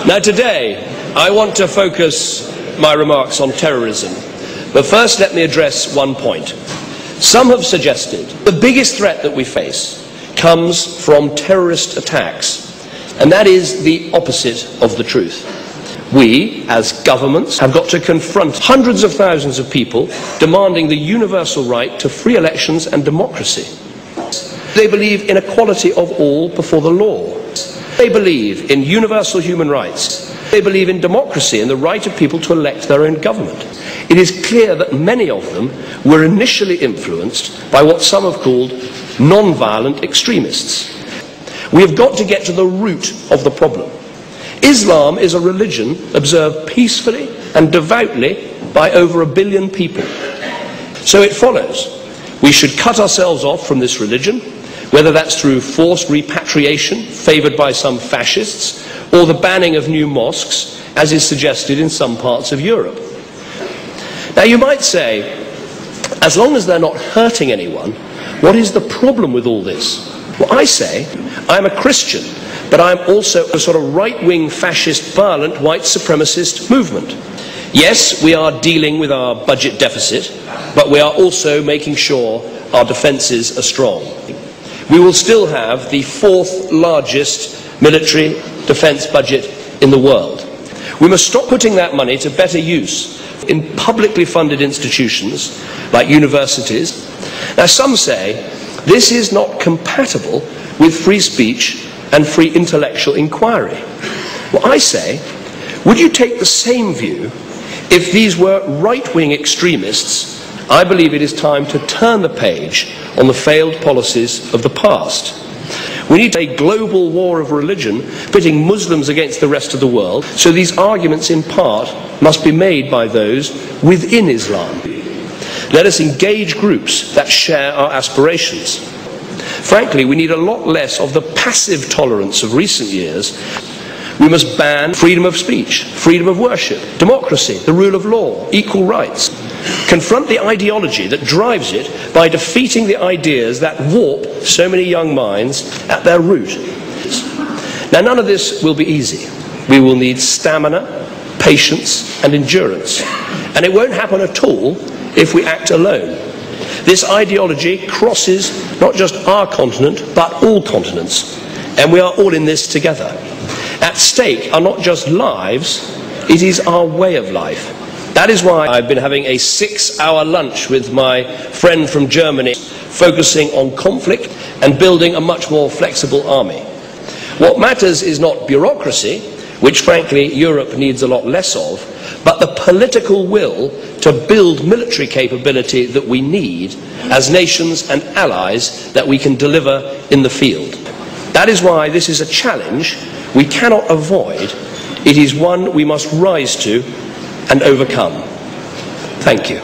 Now today, I want to focus my remarks on terrorism. But first, let me address one point. Some have suggested the biggest threat that we face comes from terrorist attacks, and that is the opposite of the truth. We, as governments, have got to confront hundreds of thousands of people demanding the universal right to free elections and democracy. They believe in equality of all before the law. They believe in universal human rights. They believe in democracy and the right of people to elect their own government. It is clear that many of them were initially influenced by what some have called non-violent extremists. We have got to get to the root of the problem. Islam is a religion observed peacefully and devoutly by over 1 billion people. So it follows we should cut ourselves off from this religion, whether that's through forced repatriation favoured by some fascists, or the banning of new mosques, as is suggested in some parts of Europe. Now you might say, as long as they're not hurting anyone, what is the problem with all this? Well, I say, I'm a Christian, but I'm also a sort of right-wing fascist, violent, white supremacist movement. Yes, we are dealing with our budget deficit, but we are also making sure our defences are strong. We will still have the 4th largest military defence budget in the world. We must stop putting that money to better use in publicly funded institutions like universities. Now some say this is not compatible with free speech and free intellectual inquiry. Well, I say, would you take the same view if these were right-wing extremists? I believe it is time to turn the page on the failed policies of the past. We need a global war of religion, pitting Muslims against the rest of the world, so these arguments in part must be made by those within Islam. Let us engage groups that share our aspirations. Frankly, we need a lot less of the passive tolerance of recent years. We must ban freedom of speech, freedom of worship, democracy, the rule of law, equal rights. Confront the ideology that drives it by defeating the ideas that warp so many young minds at their root. Now, none of this will be easy. We will need stamina, patience, and endurance. And it won't happen at all if we act alone. This ideology crosses not just our continent, but all continents. And we are all in this together. At stake are not just lives, it is our way of life. That is why I've been having a 6-hour lunch with my friend from Germany, focusing on conflict and building a much more flexible army. What matters is not bureaucracy, which frankly Europe needs a lot less of, but the political will to build military capability that we need as nations and allies that we can deliver in the field. That is why this is a challenge we cannot avoid. It is one we must rise to and overcome. Thank you.